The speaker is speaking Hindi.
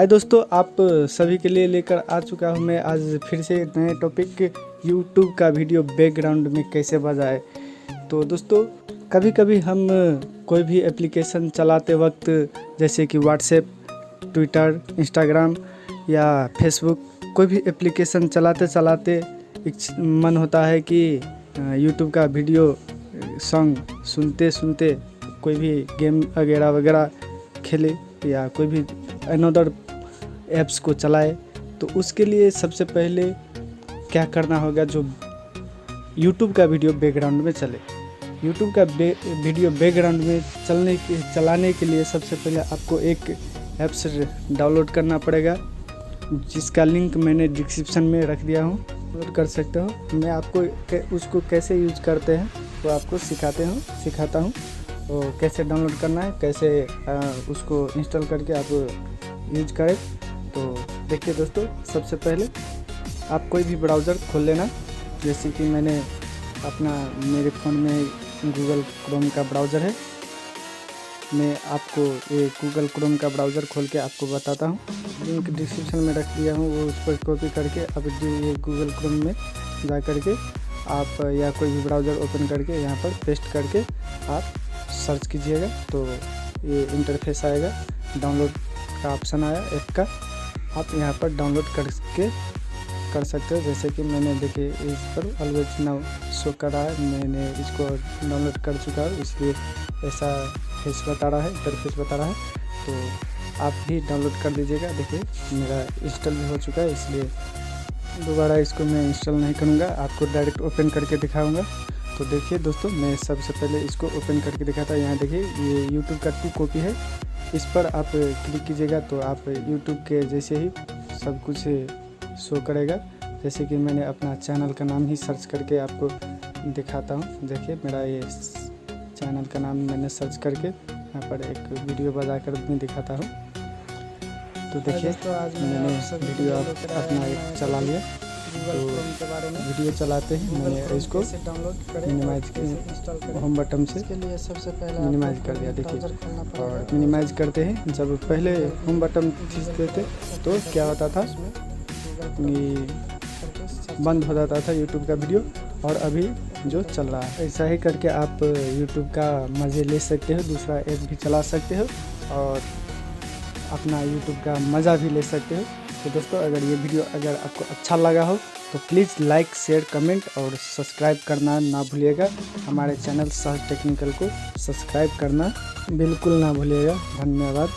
हाय दोस्तों, आप सभी के लिए लेकर आ चुका हूँ मैं आज फिर से नए टॉपिक YouTube का वीडियो बैकग्राउंड में कैसे बजाए। तो दोस्तों, कभी कभी हम कोई भी एप्लीकेशन चलाते वक्त जैसे कि व्हाट्सएप, ट्विटर, इंस्टाग्राम या फेसबुक, कोई भी एप्लीकेशन चलाते चलाते एक मन होता है कि YouTube का वीडियो सॉन्ग सुनते सुनते कोई भी गेम वगैरह वगैरह खेले या कोई भी अनदर ऐप्स को चलाए। तो उसके लिए सबसे पहले क्या करना होगा, जो YouTube का वीडियो बैकग्राउंड में चले। YouTube का वीडियो बैकग्राउंड में चलाने के लिए सबसे पहले आपको एक ऐप्स डाउनलोड करना पड़ेगा, जिसका लिंक मैंने डिस्क्रिप्शन में रख दिया हूँ, डाउनलोड कर सकते हो। मैं आपको उसको कैसे यूज करते हैं वो आपको सिखाता हूँ। तो कैसे डाउनलोड करना है, कैसे उसको इंस्टॉल करके आप यूज करें। तो देखिए दोस्तों, सबसे पहले आप कोई भी ब्राउज़र खोल लेना। जैसे कि मेरे फ़ोन में गूगल क्रोम का ब्राउज़र है। मैं आपको ये गूगल क्रोम का ब्राउज़र खोल के आपको बताता हूँ। लिंक डिस्क्रिप्शन में रख दिया हूँ, वो उस पर कॉपी करके अब ये गूगल क्रोम में जा करके आप या कोई भी ब्राउज़र ओपन करके यहाँ पर पेस्ट करके आप सर्च कीजिएगा। तो ये इंटरफेस आएगा, डाउनलोड का ऑप्शन आया ऐप का, आप यहाँ पर डाउनलोड कर सकते हो। जैसे कि मैंने देखिए इस पर ऑलवेज नाउ शो कर रहा है, मैंने इसको डाउनलोड कर चुका हूँ, इसलिए ऐसा फेस बता रहा है, इंटरफेस बता रहा है। तो आप भी डाउनलोड कर दीजिएगा। देखिए मेरा इंस्टॉल भी हो चुका है, इसलिए दोबारा इसको मैं इंस्टॉल नहीं करूँगा, आपको डायरेक्ट ओपन करके दिखाऊँगा। तो देखिए दोस्तों, मैं सबसे पहले इसको ओपन करके दिखाता हूँ। यहाँ देखिए ये YouTube का 2 कॉपी है, इस पर आप क्लिक कीजिएगा तो आप YouTube के जैसे ही सब कुछ शो करेगा। जैसे कि मैंने अपना चैनल का नाम ही सर्च करके आपको दिखाता हूँ। देखिए मेरा ये चैनल का नाम मैंने सर्च करके यहाँ पर एक वीडियो बजा कर मैं दिखाता हूँ। तो देखिए मैंने वीडियो अपना एक चला लिया। तो वीडियो चलाते हैं मैंने इसको मिनिमाइज होम बटन से सबसे पहले मिनिमाइज कर दिया। देखिए और मिनिमाइज करते हैं, जब पहले होम बटन खींचते थे तो क्या होता था, बंद हो जाता था YouTube का वीडियो, और अभी जो चल रहा है। ऐसा ही करके आप YouTube का मज़े ले सकते हो, दूसरा ऐप भी चला सकते हो और अपना YouTube का मज़ा भी ले सकते हो। तो दोस्तों, अगर ये वीडियो अगर आपको अच्छा लगा हो तो प्लीज़ लाइक, शेयर, कमेंट और सब्सक्राइब करना ना भूलिएगा। हमारे चैनल सहज टेक्निकल को सब्सक्राइब करना बिल्कुल ना भूलिएगा। धन्यवाद।